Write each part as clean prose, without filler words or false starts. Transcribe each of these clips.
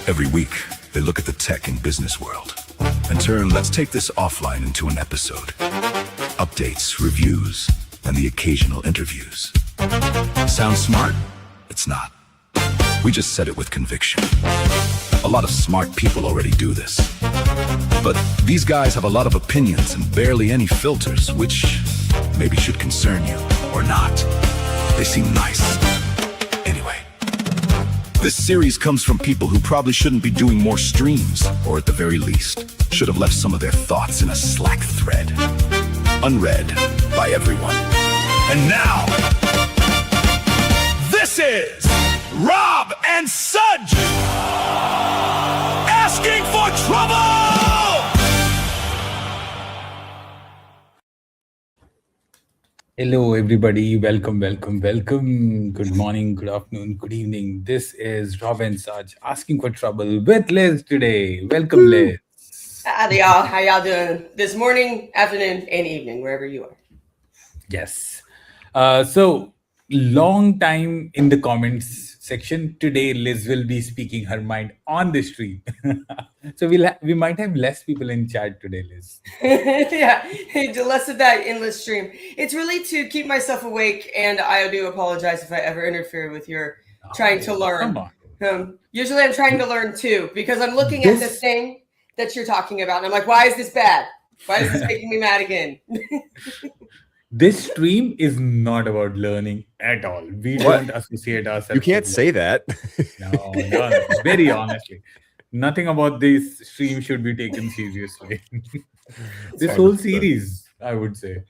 Every week, they look at the tech and business world and turn let's take this offline into an episode. Updates, reviews, and the occasional interviews. Sounds smart? It's not. We just said it with conviction. A lot of smart people already do this. But these guys have a lot of opinions and barely any filters, which maybe should concern you or not. They seem nice. Anyway, this series comes from people who probably shouldn't be doing more streams, or at the very least, should have left some of their thoughts in a Slack thread. Unread by everyone. And now, this is Rob and Saj Asking for Trouble! Hello, everybody. Welcome. Good morning, good afternoon, good evening. This is Rob and Saj Asking for Trouble with Liz today. Welcome, Liz. Howdy, y'all. How y'all doing this morning, afternoon, and evening, wherever you are? Yes. So, long time in the comments section. Today, Liz will be speaking her mind on the stream. So, we might have less people in chat today, Liz. Yeah, less of that endless stream. It's really to keep myself awake, and I do apologize if I ever interfere with your trying to learn. Come on. Usually I'm trying to learn too, because I'm looking at the thing that you're talking about, and I'm like, why is this bad? Why is this making me mad again? This stream is not about learning at all. We don't associate ourselves. You can't say that. No, very honestly. Nothing about this stream should be taken seriously. This whole series, I would say.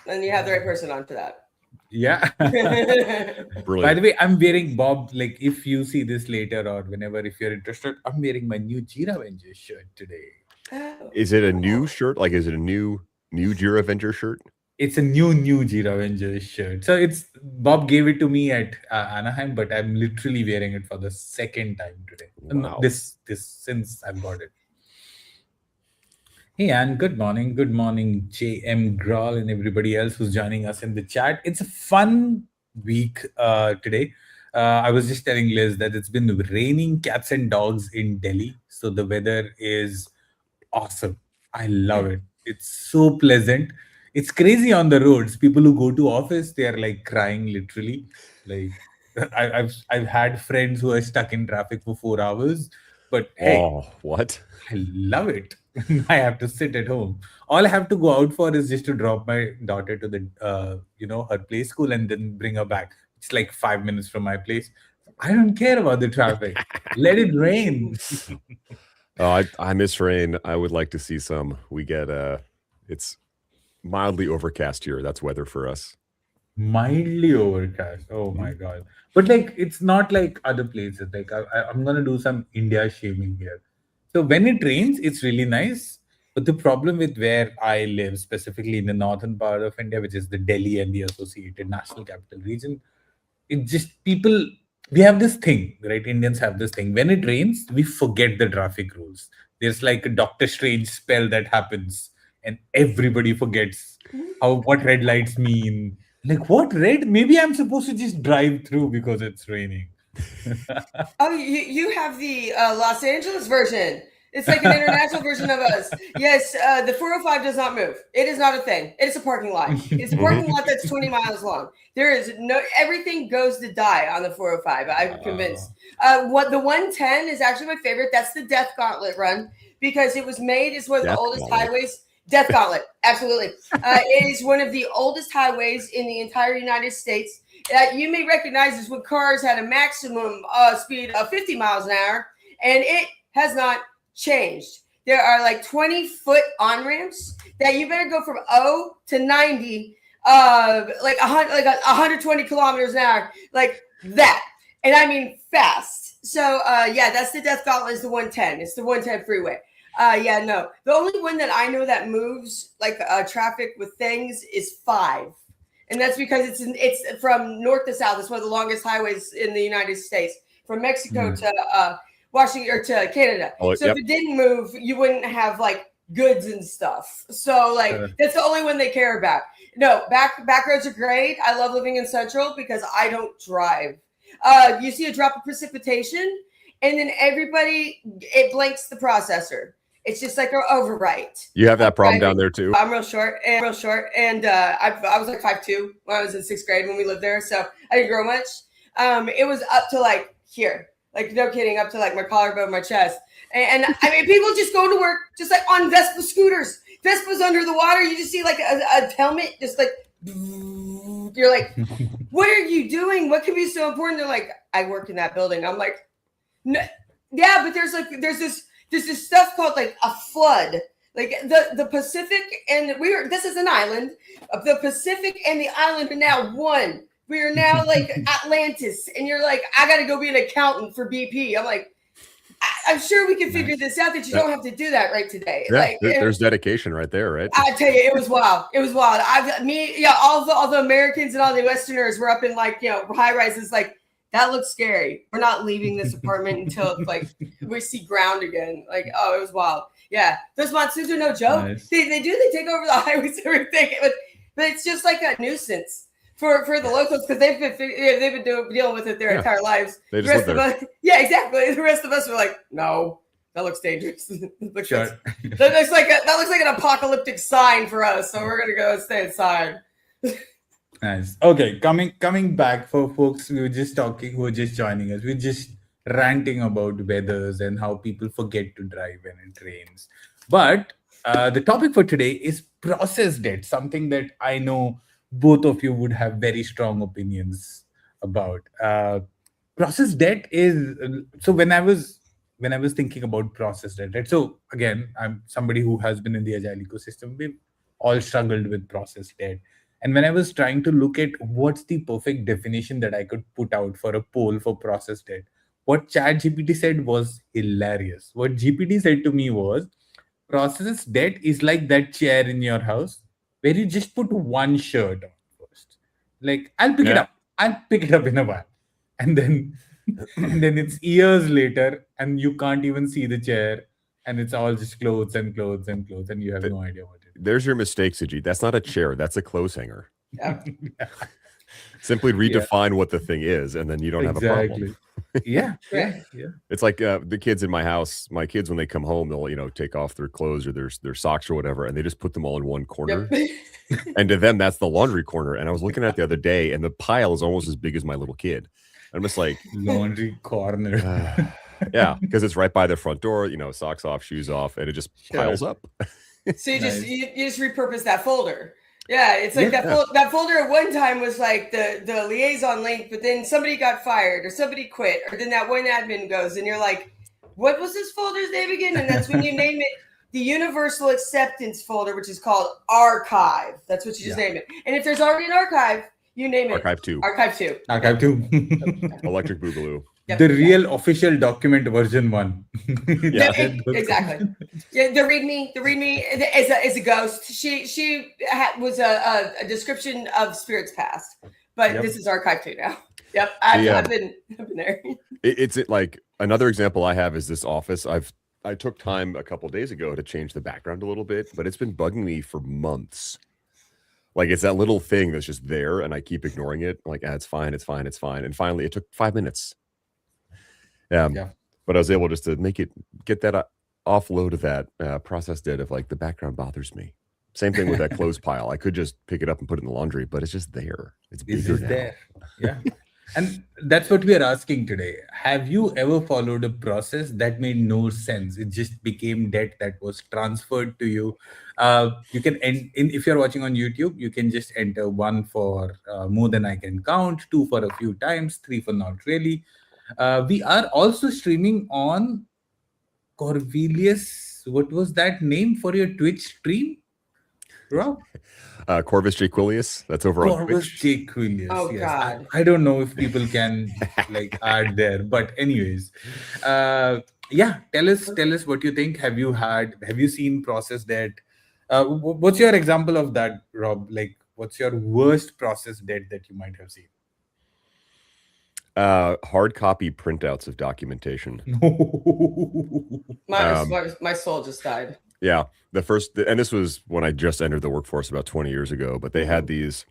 And you have the right person on for that. Yeah. Brilliant. By the way, I'm wearing Bob. Like, if you see this later or whenever, if you're interested, I'm wearing my new Jira Avenger shirt today. Oh. Is it a new shirt? Like, is it a new Jira Avenger shirt? It's a new Jira Avenger shirt. So Bob gave it to me at Anaheim, but I'm literally wearing it for the second time today. Wow. This since I've got it. Hey, and good morning, JM Grawl and everybody else who's joining us in the chat. It's a fun week today. I was just telling Liz that it's been raining cats and dogs in Delhi, so the weather is awesome. I love it. It's so pleasant. It's crazy on the roads. People who go to office, they are like crying literally. Like I've had friends who are stuck in traffic for 4 hours, but hey, what? I love it. I have to sit at home. All I have to go out for is just to drop my daughter to the her play school and then bring her back. It's like 5 minutes from my place. I don't care about the traffic. Let it rain. Oh, I miss rain. I would like to see some. We get it's mildly overcast here. That's weather for us. Mildly overcast. Oh my God. But like, it's not like other places. Like I'm going to do some India shaming here. So when it rains, it's really nice. But the problem with where I live, specifically in the northern part of India, which is the Delhi and the associated national capital region, it just we have this thing, right? Indians have this thing. When it rains, we forget the traffic rules. There's like a Doctor Strange spell that happens and everybody forgets what red lights mean. Like, what red? Maybe I'm supposed to just drive through because it's raining. Oh, you have the Los Angeles version. It's like an international version of us. Yes, the 405 does not move. It is not a thing. It's a parking lot. It's a parking lot that's 20 miles long. There is everything goes to die on the 405. I'm convinced. What the 110 is actually my favorite. That's the Death Gauntlet run because it was made as one of the oldest highways. Death Gauntlet, absolutely. It is one of the oldest highways in the entire United States. You may recognize this when cars had a maximum speed of 50 miles an hour, and it has not changed. There are like 20-foot on-ramps that you better go from 0 to 90, like 120 kilometers an hour, like that. And I mean fast. So, that's the Death Gauntlet is the 110. It's the 110 freeway. The only one that I know that moves like traffic with things is 5. And that's because it's from north to south. It's one of the longest highways in the United States, from Mexico to Washington or to Canada. If it didn't move, you wouldn't have like goods and stuff. So that's the only one they care about. No, back roads are great. I love living in Central because I don't drive. You see a drop of precipitation and then it blanks the processor. It's just like an overwrite. You have that problem down there too? I'm real short, and I was like 5'2" when I was in 6th grade when we lived there, so I didn't grow much. It was up to like here, like no kidding, up to like my collarbone, my chest, and I mean people just go to work just like on Vespa scooters. Vespa's under the water. You just see like a helmet, just like you're like, what are you doing? What can be so important? They're like, I work in that building. I'm like, no, yeah, but there's this stuff called like a flood. Like the Pacific and this is an island. The Pacific and the island are now one. We are now like Atlantis. And you're like, I got to go be an accountant for BP. I'm like, I'm sure we can figure this out that you don't have to do that right today. Yeah, like there's dedication right there, right? I tell you, it was wild. It was wild. All the Americans and all the Westerners were up in like, high rises. Like, that looks scary. We're not leaving this apartment until like we see ground again. Like, oh, it was wild. Yeah, those monsoons are no joke. Nice. They take over the highways and everything. But it's just like a nuisance for the locals because they've been dealing with it their entire lives. They just live there. Yeah, exactly. The rest of us were like, no, that looks dangerous. That looks like an apocalyptic sign for us. So we're gonna go and stay inside. Nice. Okay, coming back for folks who were just joining us. We're just ranting about weathers and how people forget to drive when it rains. But the topic for today is process debt, something that I know both of you would have very strong opinions about. Process debt is so when I was thinking about process debt, right? So again, I'm somebody who has been in the agile ecosystem. We've all struggled with process debt. And when I was trying to look at what's the perfect definition that I could put out for a poll for process debt, what ChatGPT said was hilarious. What GPT said to me was, process debt is like that chair in your house where you just put one shirt on first. Like, I'll pick it up in a while. And then it's years later and you can't even see the chair and it's all just clothes and clothes and clothes and you have no idea what it is. There's your mistake, Sujit. That's not a chair. That's a clothes hanger. Yeah. Simply redefine what the thing is, and then you don't have a problem. Yeah. It's like the kids in my house. My kids, when they come home, they'll take off their clothes or their socks or whatever, and they just put them all in one corner. Yep. And to them, that's the laundry corner. And I was looking at it the other day, and the pile is almost as big as my little kid. I'm just like, laundry corner. Yeah, because it's right by the front door. Socks off, shoes off, and it just piles up. So you just repurpose that folder. Yeah, it's like that folder at one time was like the liaison link, but then somebody got fired or somebody quit, or then that one admin goes, and you're like, what was this folder's name again? And that's when you name it the Universal Acceptance folder, which is called Archive. That's what you just name it. And if there's already an archive, you name it Archive 2. Archive 2. Archive 2. Electric Boogaloo. Yep. The real official document version 1. Yeah. Exactly. Yeah, the README is a ghost. She was a description of spirits past, but this is Archive 2 now. Yep, I've been there. It's like another example I have is this office. I took time a couple days ago to change the background a little bit, but it's been bugging me for months. Like, it's that little thing that's just there, and I keep ignoring it. Like, it's fine. And finally, it took 5 minutes. But I was able just to get that offload of that process debt of like the background bothers me. Same thing with that clothes pile. I could just pick it up and put it in the laundry, but it's just there. It's bigger now. There. Yeah. And that's what we are asking today. Have you ever followed a process that made no sense? It just became debt that was transferred to you. You can if you're watching on YouTube, you can just enter 1 for more than I can count, 2 for a few times, 3 for not really. We are also streaming on Corvelius. What was that name for your Twitch stream, Rob? Corvus Jaquilius. That's over on Corvus Twitch. Jaquilius. Oh, yes. God. I don't know if people can add there, but anyways, tell us what you think. Have you seen process debt? What's your example of that, Rob? Like, what's your worst process debt that you might have seen? Hard copy printouts of documentation. My soul just died. Yeah, and this was when I just entered the workforce about 20 years ago, but they had these,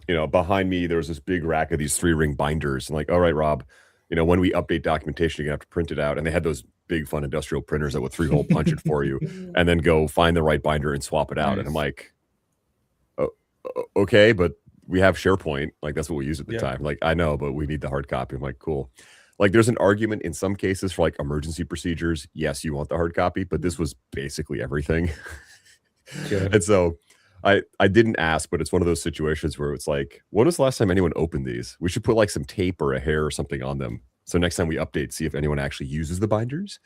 behind me, there was this big rack of these 3-ring binders. And like, all right, Rob, when we update documentation, you're gonna have to print it out. And they had those big fun industrial printers that would 3-hole punch it for you and then go find the right binder and swap it out. Nice. And I'm like, oh, okay, but we have SharePoint. Like, that's what we use at the time. Like, I know, but we need the hard copy. I'm like, cool. Like, there's an argument in some cases for like emergency procedures. Yes, you want the hard copy, but this was basically everything. Sure. And so I didn't ask, but it's one of those situations where it's like, when was the last time anyone opened these? We should put like some tape or a hair or something on them. So next time we update, see if anyone actually uses the binders.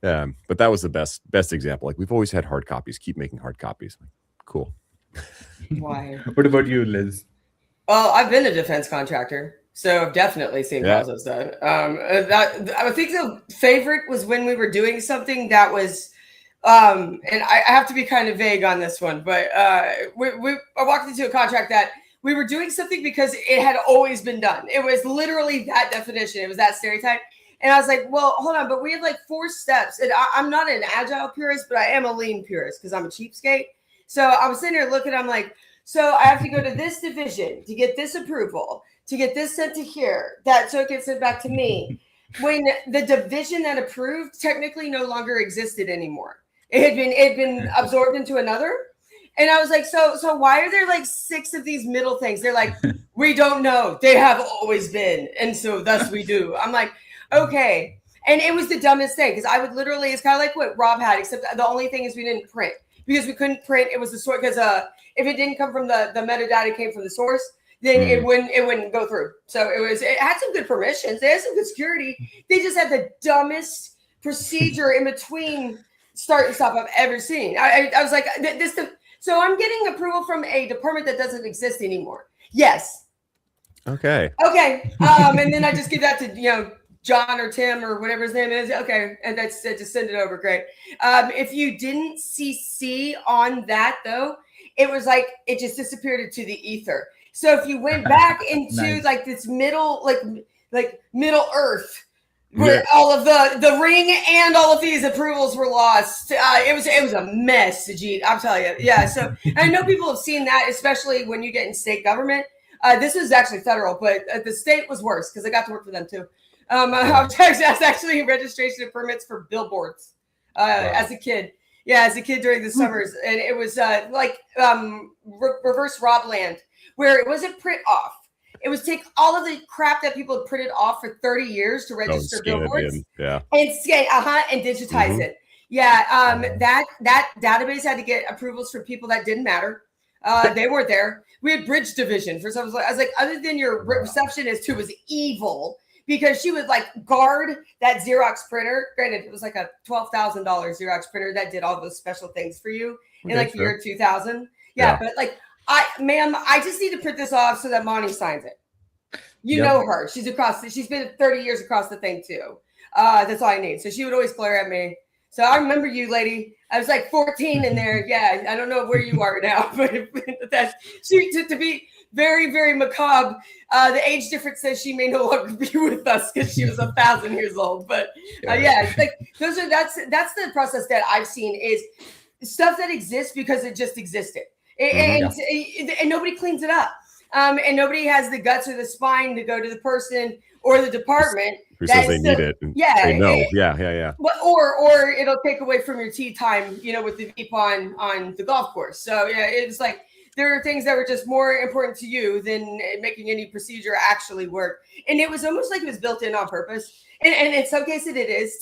But that was the best example. Like, we've always had hard copies. Keep making hard copies. Like, cool. Why? What about you, Liz? Well, I've been a defense contractor, so I've definitely seen process done. I think the favorite was when we were doing something that was, and I have to be kind of vague on this one, but I walked into a contract that we were doing something because it had always been done. It was literally that definition. It was that stereotype. And I was like, well, hold on, but we had like 4 steps. And I'm not an agile purist, but I am a lean purist because I'm a cheapskate. So I was sitting there looking, I'm like, so I have to go to this division to get this approval, to get this sent to here, so it gets sent back to me. When the division that approved technically no longer existed anymore. It had been absorbed into another. And I was like, so why are there like 6 of these middle things? They're like, we don't know. They have always been. And so thus we do. I'm like, okay. And it was the dumbest thing because I would literally, it's kind of like what Rob had, except the only thing is we didn't print because we couldn't print. It was the source because if it didn't come from the metadata came from the source, then it wouldn't go through. So it had some good permissions. They had some good security. They just had the dumbest procedure in between start and stop I've ever seen. I was like, so I'm getting approval from a department that doesn't exist anymore. Yes. Okay. And then I just give that to, John or Tim or whatever his name is. Okay. And that's just send it over. Great. If you didn't CC on that though, it was like, it just disappeared into the ether. So if you went back into like this middle, like middle earth, where all of the ring and all of these approvals were lost. It was a mess, Sajid. I'm telling you. Yeah. So I know people have seen that, especially when you get in state government. This is actually federal, but the state was worse because I got to work for them too. I was actually registration of permits for billboards as a kid. Yeah, as a kid during the summers, and it was reverse Rob land, where it wasn't print off. It was take all of the crap that people had printed off for 30 years to register billboards, and scan, and digitize it. Yeah, that database had to get approvals for people that didn't matter. They weren't there. We had bridge division for some. I was like, other than your receptionist who was evil because she would like guard that Xerox printer. Granted, it was like a $12,000 Xerox printer that did all those special things for you in like the year 2000. Yeah, but like. I just need to print this off so that Monty signs it. You know her. She's been 30 years across the thing too. That's all I need. So she would always glare at me. So I remember you, lady. I was like 14 in there. Yeah, I don't know where you are now, but that's to be very, very macabre. The age difference says she may no longer be with us because she was 1,000 years old. But it's like that's the process that I've seen is stuff that exists because it just existed. And nobody cleans it up. And nobody has the guts or the spine to go to the person or the department who says they need it and say no. Or it'll take away from your tea time, with the Veep on the golf course. So it's like there are things that were just more important to you than making any procedure actually work. And it was almost like it was built in on purpose. And in some cases it is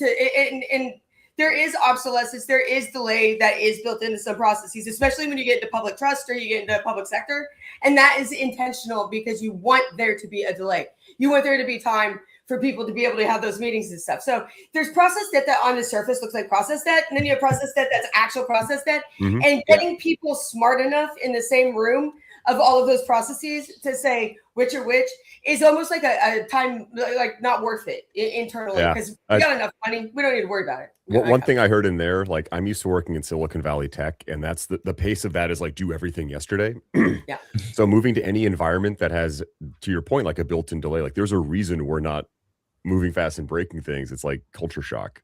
and there is obsolescence, there is delay that is built into some processes, especially when you get into public trust or you get into public sector. And that is intentional because you want there to be a delay. You want there to be time for people to be able to have those meetings and stuff. So there's process debt that on the surface looks like process debt. And then you have process debt that's actual process debt. And getting people smart enough in the same room of all of those processes to say which are which is almost like a time, like not worth it internally because we got enough money. We don't need to worry about it. One thing I heard in there, like I'm used to working in Silicon Valley tech, and that's the pace of that is like do everything yesterday. So moving to any environment that has, to your point, like a built-in delay, like there's a reason we're not moving fast and breaking things. It's like culture shock.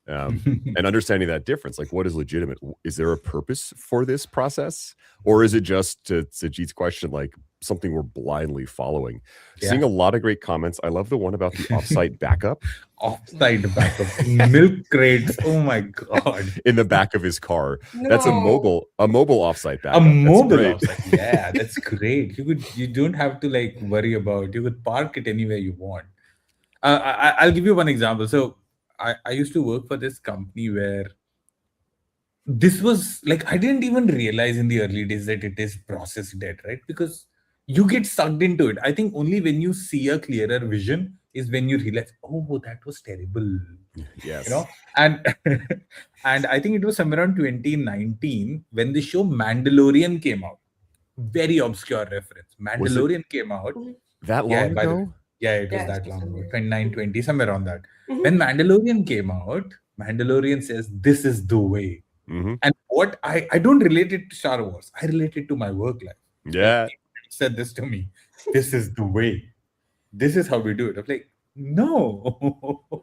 And understanding that difference, like what is legitimate? Is there a purpose for this process? Or is it just, to Sajid's question, like something we're blindly following. Yeah. Seeing a lot of great comments. I love the one about the offsite backup Offside backup, milk crates. Oh my god! in the back of his car. No. That's a mobile offsite A backup. That's mobile great. offside. Yeah, that's great. You don't have to like worry about. You could park it anywhere you want. I'll give you one example. So I used to work for this company where this was like I didn't even realize in the early days that it is process debt, right? Because you get sucked into it. I think only when you see a clearer vision is when you realize, oh, that was terrible. Yes. And and I think it was somewhere around 2019 when the show Mandalorian came out. Very obscure reference. Was it Mandalorian came out. that Yeah, long by the way. ago? Yeah, it was Yeah, that it's long ago. been- 29, 20, somewhere around that. Mhm. When Mandalorian came out, Mandalorian says, this is the way. Hmm. And what I don't relate it to Star Wars. I relate it to my work life. Yeah. Like, he said this to me. This is the way. This is how we do it. I'm like, no.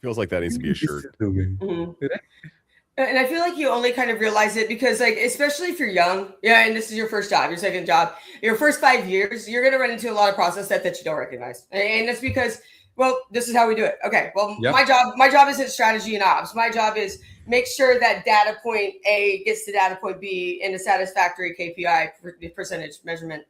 Feels like that needs to be a This shirt. is the way. Mhm. Right? And I feel like you only kind of realize it because, like, especially if you're young, yeah, and this is your first job, your second job, your first 5 years, you're going to run into a lot of process that you don't recognize. And that's because, well, this is how we do it. Okay, well, Yep. my job isn't strategy and ops. My job is make sure that data point A gets to data point B in a satisfactory KPI percentage measurement,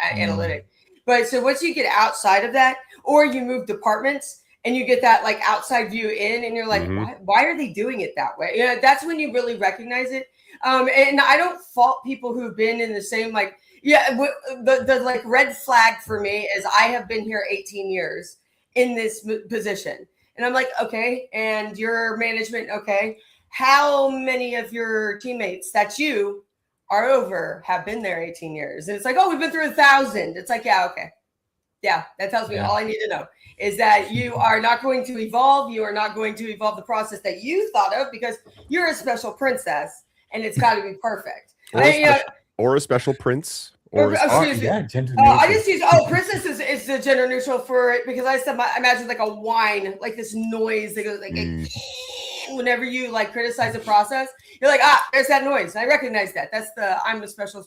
analytic. But so once you get outside of that, or you move departments, and you get that like outside view in, and you're like, Mhm. why are they doing it that way? That's when you really recognize it. And I don't fault people who've been in the same the like red flag for me is I have been here 18 years in this position, and I'm like, okay, and your management, okay, how many of your teammates that you are over have been there 18 years? And it's like, oh, we've been through 1,000. It's like, yeah, okay. Yeah, that tells me all I need to know is that you are not going to evolve. You are not going to evolve the process that you thought of because you're a special princess and it's got to be perfect. Or a special prince. Or Excuse me. Yeah, gender I neutral. just use princess is the gender neutral for it because I imagine like a whine, like this noise that goes like whenever you like criticize a process, you're like, there's that noise. I recognize that. That's I'm a special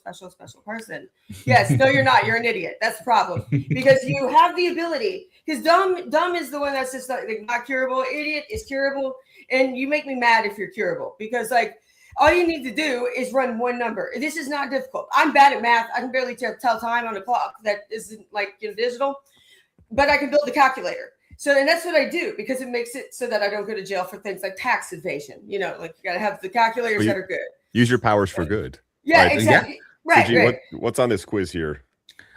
person. Yes, no, you're not. You're an idiot. That's the problem because you have the ability. Because dumb is the one that's just like not curable. Idiot is curable, and you make me mad if you're curable because like. All you need to do is run one number. This is not difficult. I'm bad at math. I can barely tell time on a clock that isn't like digital, but I can build a calculator. So, and that's what I do because it makes it so that I don't go to jail for things like tax evasion. Like you got to have the calculators that are good. Use your powers for good. Yeah, Right, exactly. Right, Saj, right. What's on this quiz here?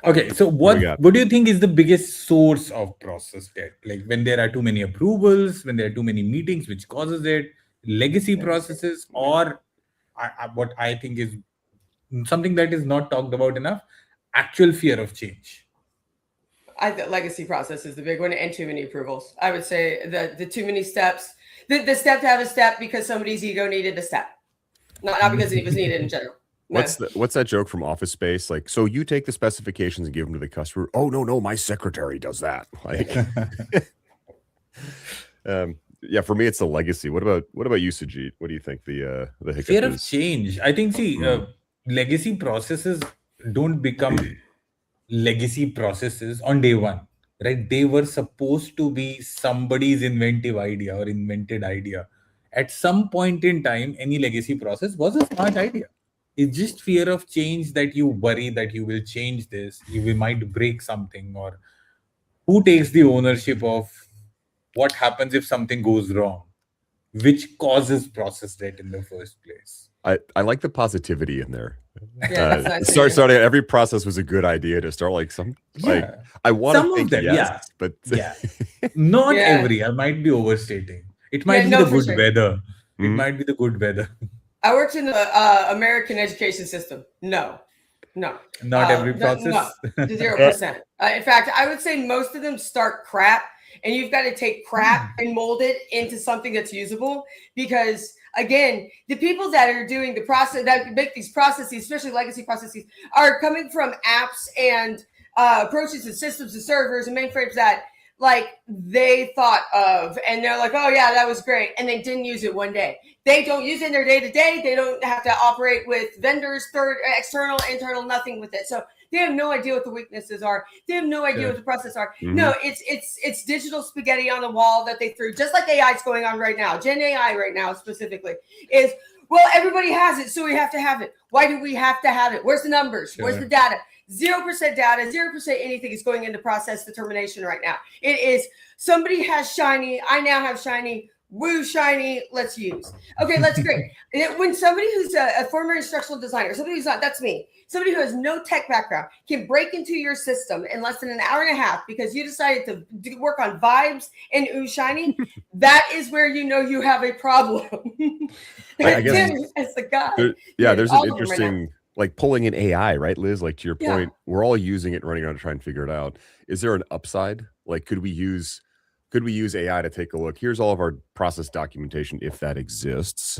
Okay, so What we got? what do you think is the biggest source of process debt? Like when there are too many approvals, when there are too many meetings, which causes it, legacy processes, or what I think is something that is not talked about enough, actual fear of change. I think legacy process is the big one, and too many approvals. I would say the too many steps. The step to have a step because somebody's ego needed a step, not because it was needed in general. No. What's that joke from Office Space? Like, so you take the specifications and give them to the customer. Oh no, my secretary does that. Like, yeah, for me it's the legacy. What about you, Sajid? What do you think the hiccup Fear of is? change. I think legacy processes don't become legacy processes on day one, right? They were supposed to be somebody's inventive idea or invented idea. At some point in time, any legacy process was a smart idea. It's just fear of change that you worry that you will change this, you might break something, or who takes the ownership of what happens if something goes wrong, which causes process debt in the first place. I like the positivity in there. Yeah, that's nice. Starting every process was a good idea to start like some like Yeah. I want Some to of think them, yes, but Yeah. Not Yeah. every. I might be overstating. It might be no, the for good sure. weather. It Mhm. might be the good weather. I worked in the American education system. No. Not every process. No, 0%. In fact, I would say most of them start crap, and you've got to take crap and mold it into something that's usable. Because again, the people that are doing the process that make these processes, especially legacy processes, are coming from apps and approaches and systems and servers and mainframes that like they thought of, and they're like, oh yeah, that was great, and they didn't use it one day. They don't use it in their day-to-day. They don't have to operate with vendors, external, internal, nothing with it. So They have no idea what the weaknesses are. They have no idea what the process are. No, it's digital spaghetti on the wall that they threw, just like AI is going on right now. Gen AI right now specifically is, well, everybody has it, so we have to have it. Why do we have to have it? Where's the numbers? Where's the data? 0% data, 0% anything is going into process determination right now. It is somebody has shiny, I now have shiny, woo shiny, let's use. Okay, that's great. When somebody who's a former instructional designer, somebody who's not, that's me, somebody who has no tech background can break into your system in less than an hour and a half because you decided to work on vibes and ooh shiny, that is where you know you have a problem. I guess Tim is the guy. There's an interesting, like pulling in AI, right, Liz? Like to your point, we're all using it, running around to try and figure it out. Is there an upside? Like, could we use AI to take a look? Here's all of our process documentation, if that exists.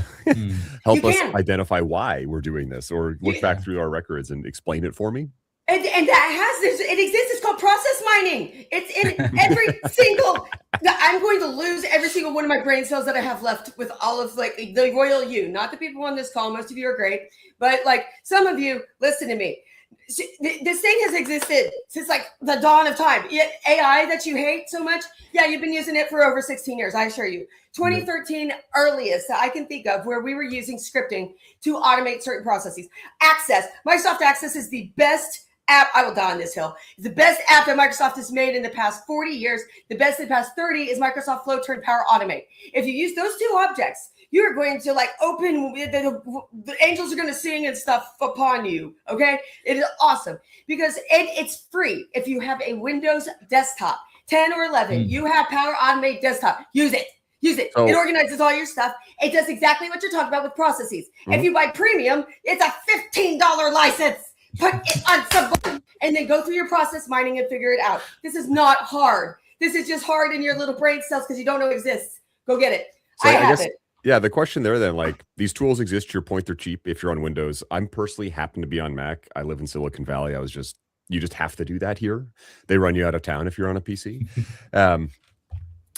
Help us identify why we're doing this, or look back through our records and explain it for me. And it exists. It's called process mining. It's in every single. I'm going to lose every single one of my brain cells that I have left with all of like the royal you, not the people on this call. Most of you are great, but like some of you, listen to me. This thing has existed since like the dawn of time. AI that you hate so much, you've been using it for over 16 years, I assure you. 2013 earliest that I can think of where we were using scripting to automate certain processes. Microsoft Access is the best app. I will die on this hill. It's the best app that Microsoft has made in the past 40 years. The best in the past 30 is Microsoft Flow Turn Power Automate. If you use those two objects, you are going to like open, the angels are going to sing and stuff upon you. Okay. It is awesome because it's free. If you have a Windows desktop, 10 or 11, you have Power Automate desktop, use it. It organizes all your stuff. It does exactly what you're talking about with processes. If you buy premium, it's a $15 license. Put it on some button and then go through your process mining and figure it out. This is not hard. This is just hard in your little brain cells because you don't know it exists. Go get it. So I have it. Yeah, the question there then, like these tools exist, to your point, they're cheap if you're on Windows. I'm personally happen to be on Mac. I live in Silicon Valley. You just have to do that here. They run you out of town if you're on a PC.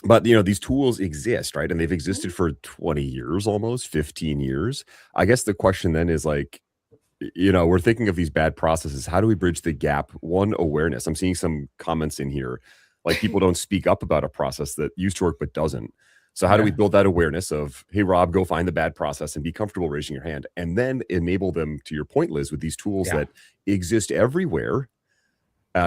But these tools exist, right? And they've existed for 20 years, almost 15 years. I guess the question then is like, we're thinking of these bad processes. How do we bridge the gap? One, awareness. I'm seeing some comments in here, like people don't speak up about a process that used to work but doesn't. So how do we build that awareness of, hey, Rob, go find the bad process and be comfortable raising your hand, and then enable them, to your point, Liz, with these tools that exist everywhere.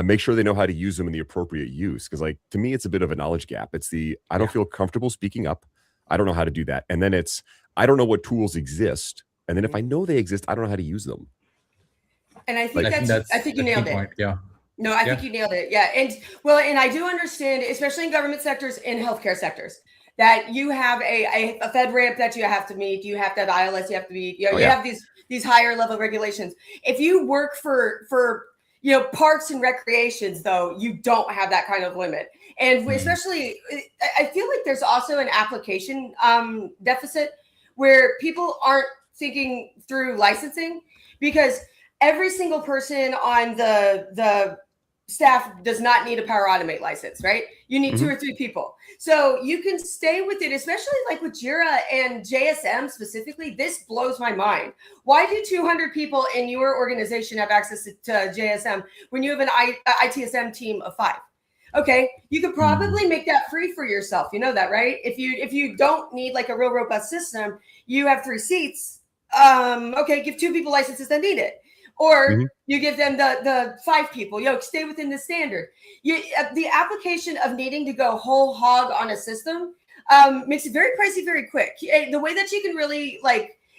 Make sure they know how to use them in the appropriate use. Because like, to me, it's a bit of a knowledge gap. It's I don't feel comfortable speaking up. I don't know how to do that. And then I don't know what tools exist. And then if I know they exist, I don't know how to use them. And I think I think you nailed it. Point. Yeah. No, I think you nailed it. Yeah. And I do understand, especially in government sectors, in healthcare sectors, that you have a FedRAMP that you have to meet. You have to have ILS. You have to be, you have these higher level regulations. If you work for parks and recreations, though, you don't have that kind of limit. And especially, I feel like there's also an application deficit where people aren't thinking through licensing, because every single person on the staff does not need a Power Automate license, right? You need 2 or 3 people. So you can stay with it, especially like with Jira and JSM specifically. This blows my mind. Why do 200 people in your organization have access to JSM when you have an ITSM team of 5? Okay, you could probably make that free for yourself. You know that, right? If you don't need like a real robust system, you have 3 seats. Okay, give 2 people licenses that need it. Or you give them the 5 people, stay within the standard. The application of needing to go whole hog on a system makes it very pricey, very quick. The way that you can really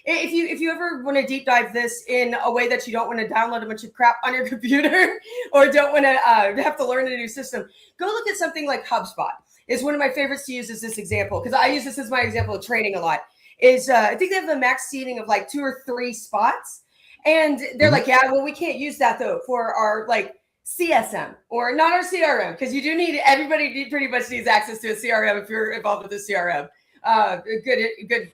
if you ever want to deep dive this in a way that you don't want to download a bunch of crap on your computer or don't want to have to learn a new system, go look at something like HubSpot. It's one of my favorites to use as this example, because I use this as my example of training a lot. I think they have a max seating of like 2 or 3 spots. And they're like, we can't use that though for our CSM or not our CRM, because everybody pretty much needs access to a CRM if you're involved with a CRM. Good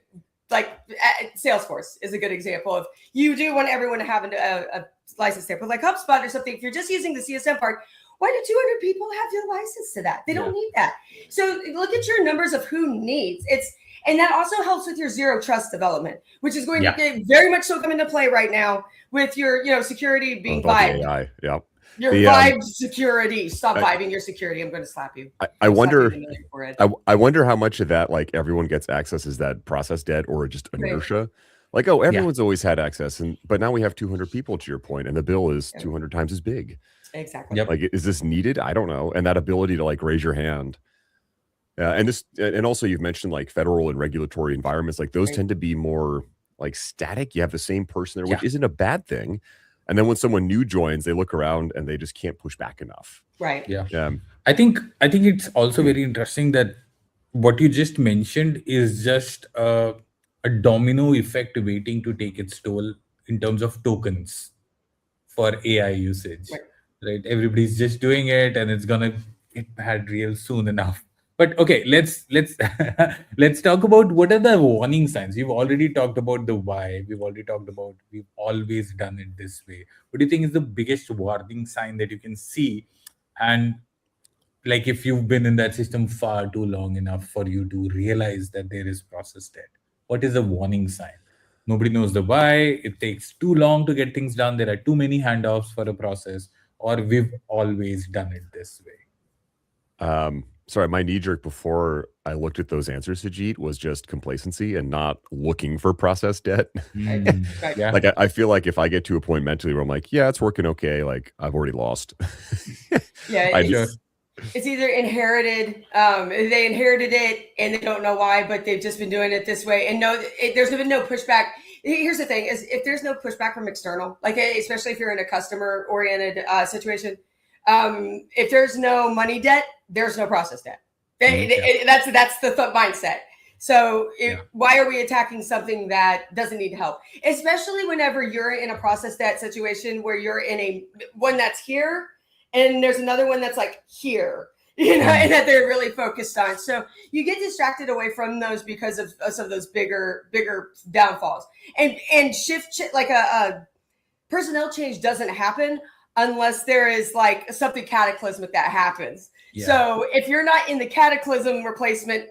Salesforce is a good example of, you do want everyone to have a license there, but like HubSpot or something, if you're just using the CSM part, why do 200 people have your license to that? They don't need that. So look at your numbers of who needs. And that also helps with your zero trust development, which is going Yeah. to very much so come into play right now with your, security being With all the vibed. AI. Yeah. Your The, vibe security. Stop I- vibing your security. I'm going to slap you. I I'll slap you wonder. in the forehead. I wonder how much of that like everyone gets access is that process debt or just Right. inertia. Like, oh, everyone's always had access, but now we have 200 people to your point, and the bill is 200 times as big. Exactly. Yep. Like, is this needed? I don't know. And that ability to like raise your hand. And also you've mentioned like federal and regulatory environments, like those Right. tend to be more like static. You have the same person there, which Yeah. isn't a bad thing. And then when someone new joins, they look around and they just can't push back enough. Right. Yeah. Yeah. I think it's also very interesting that what you just mentioned is just a domino effect waiting to take its toll in terms of tokens for AI usage, Right. right? Everybody's just doing it, and it's gonna get bad real soon enough. But okay, let's let's talk about what are the warning signs. We've already talked about the why. We've already talked about we've always done it this way. What do you think is the biggest warning sign that you can see? And like if you've been in that system far too long enough for you to realize that there is process debt, what is a warning sign? Nobody knows the why, it takes too long to get things done, there are too many handoffs for a process, or we've always done it this way. Sorry, my knee jerk before I looked at those answers, Sajid, was just complacency and not looking for process debt. Right. Yeah. Like I feel like if I get to a point mentally where I'm like, yeah, it's working okay, like I've already lost. Yeah. I It's, Sure. it's either inherited, they inherited it and they don't know why, but they've just been doing it this way. And there's been no pushback. Here's the thing: is if there's no pushback from external, like especially if you're in a customer-oriented situation, if there's no money debt, there's no process debt. That's the mindset. So why are we attacking something that doesn't need help? Especially whenever you're in a process debt situation where you're in a one that's here and there's another one that's like here, and that they're really focused on. So you get distracted away from those because of some of those bigger downfalls. And like a personnel change doesn't happen unless there is like something cataclysmic that happens. Yeah. So if you're not in the cataclysm replacement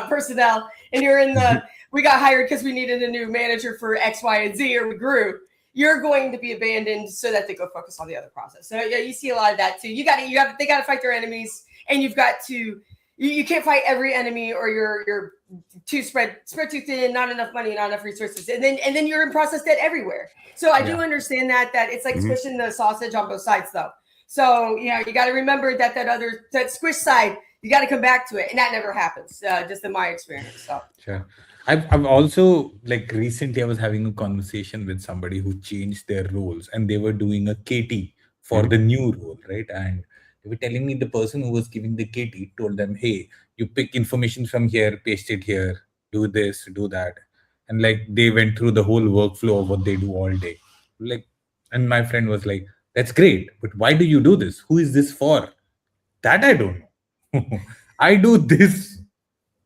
personnel and you're in the we got hired because we needed a new manager for X, Y, and Z, or we grew, you're going to be abandoned so that they go focus on the other process. So yeah, you see a lot of that too. They got to fight their enemies, and you've got to. You can't fight every enemy, or you're too spread too thin, not enough money, not enough resources, and then you're in process debt everywhere. So I do understand that it's like squishing the sausage on both sides, though. So you got to remember that squish side, you got to come back to it, and that never happens. Just in my experience. So sure. I've also like recently I was having a conversation with somebody who changed their roles, and they were doing a KT for the new role, right? And they were telling me the person who was giving the KT told them, hey, you pick information from here, paste it here, do this, do that. And like they went through the whole workflow of what they do all day. Like, and my friend was like, that's great, but why do you do this? Who is this for? That I don't know. I do this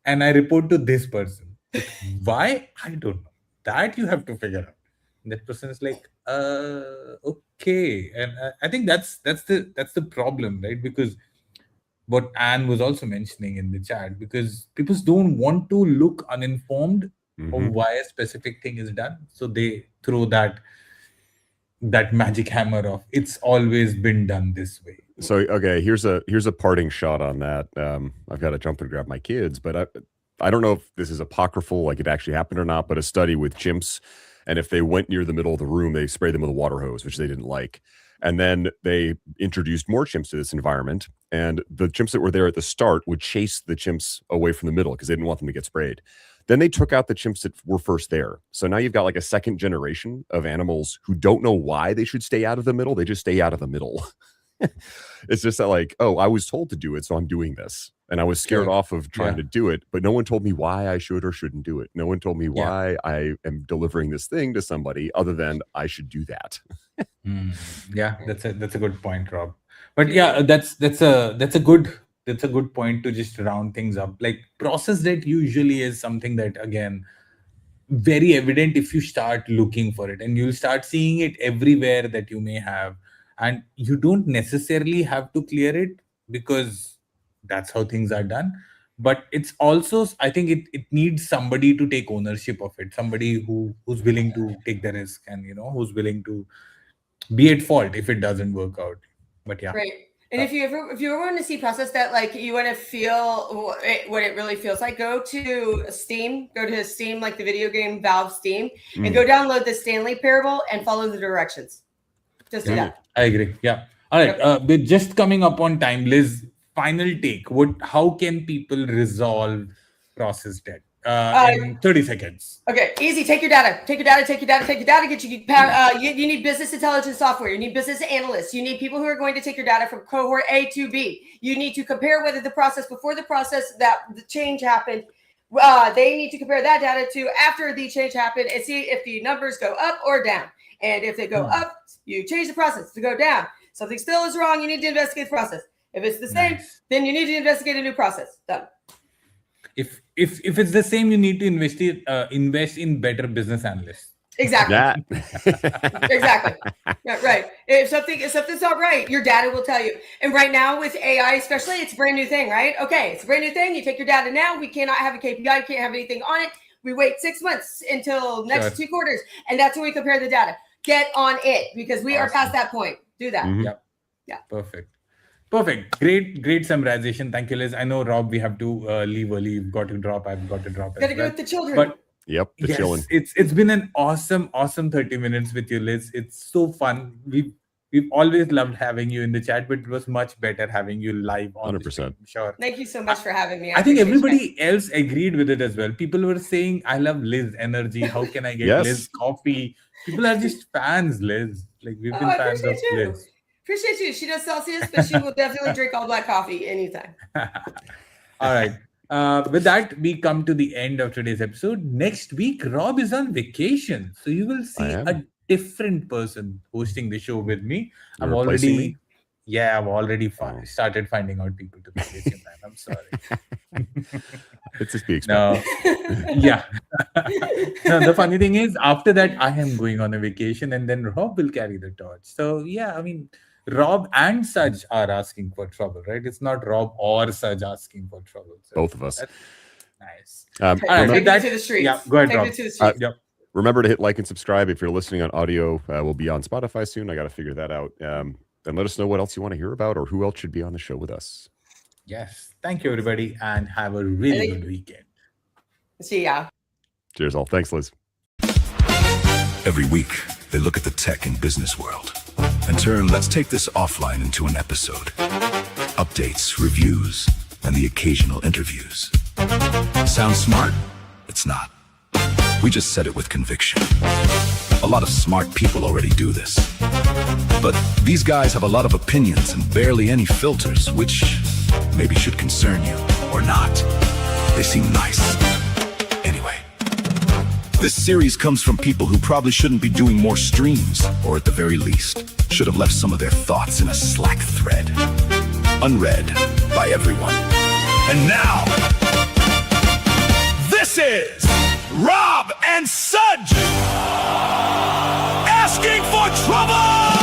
and I report to this person. But why? I don't know. That you have to figure out. And that person is like, okay. And I think that's the problem, right? Because what Anne was also mentioning in the chat, because people don't want to look uninformed of why a specific thing is done, so they throw that magic hammer of it's always been done this way. So okay, here's a parting shot on that. I've got to jump and grab my kids, but I don't know if this is apocryphal, like it actually happened or not, but a study with chimps, and if they went near the middle of the room, they sprayed them with a water hose, which they didn't like. And then they introduced more chimps to this environment, and the chimps that were there at the start would chase the chimps away from the middle because they didn't want them to get sprayed. Then they took out the chimps that were first there. So now you've got like a second generation of animals who don't know why they should stay out of the middle. They just stay out of the middle. It's just that like, oh, I was told to do it, so I'm doing this. And I was scared off of trying to do it, but no one told me why I should or shouldn't do it. No one told me why I am delivering this thing to somebody other than I should do that. Yeah, that's a good point, Rob. But yeah, that's a good point to just round things up. Like process debt usually is something that again very evident if you start looking for it, and you'll start seeing it everywhere that you may have, and you don't necessarily have to clear it because that's how things are done. but it's also, I think it needs somebody to take ownership of it, somebody who's willing to take the risk, and who's willing to be at fault if it doesn't work out. But yeah. Right. And if you ever want to see process that, like, you want to feel what it really feels like, go to Steam, like the video game Valve Steam, and go download the Stanley Parable and follow the directions. Just do that. I agree. Yeah. All right. We're just coming up on time. Liz, final take. How can people resolve process debt? In 30 seconds. Okay, easy. Take your data. Get you need business intelligence software. You need business analysts. You need people who are going to take your data from cohort A to B. You need to compare whether the process before the process that the change happened. They need to compare that data to after the change happened and see if the numbers go up or down. And if they go up, you change the process to go down. Something still is wrong. You need to investigate the process. If it's the same, then you need to investigate a new process. Done. If it's the same, you need to invest in better business analysts. Exactly. Exactly. Yeah, right. If something's not right, your data will tell you. And right now with AI, especially, it's a brand new thing, right? Okay, it's a brand new thing. You take your data now. We cannot have a KPI. Can't have anything on it. We wait 6 months until next 2 quarters, and that's when we compare the data. Get on it, because we are past that point. Do that. Yep. Yeah. Perfect. Great summarization. Thank you, Liz. I know, Rob, we have to leave early. You've got to drop. I've got to drop. Got to go with the children. But chilling. It's been an awesome 30 minutes with you, Liz. It's so fun. We've always loved having you in the chat, but it was much better having you live on 100%. the stream. Sure. Thank you so much for having me. I think everybody else agreed with it as well. People were saying, I love Liz energy. How can I get Liz coffee? People are just fans, Liz. Like, we've been fans of Liz. Appreciate you. She does Celsius, but she will definitely drink all black coffee anytime. All right. With that, we come to the end of today's episode. Next week, Rob is on vacation. So you will see a different person hosting the show with me. I've already started finding out people to replace him, man. I'm sorry. It's just be expected. No, the funny thing is, after that, I am going on a vacation, and then Rob will carry the torch. So yeah, I mean, Rob and Saj are asking for trouble, right? It's not Rob or Saj asking for trouble. So both of us. Nice. Take it to the streets. Yeah, go ahead, Rob. Take it to the streets. Remember to hit like and subscribe. If you're listening on audio, we'll be on Spotify soon. I got to figure that out. And let us know what else you want to hear about or who else should be on the show with us. Yes. Thank you, everybody, and have a really good weekend. See ya. Cheers, all. Thanks, Liz. Every week, they look at the tech and business world and turn let's take this offline into an episode. Updates, reviews, and the occasional interviews. Sounds smart? It's not. We just said it with conviction. A lot of smart people already do this. But these guys have a lot of opinions and barely any filters, which maybe should concern you or not. They seem nice. Anyway, this series comes from people who probably shouldn't be doing more streams, or at the very least, should have left some of their thoughts in a Slack thread. Unread by everyone. And now, this is Rob and Saj Asking for Trouble!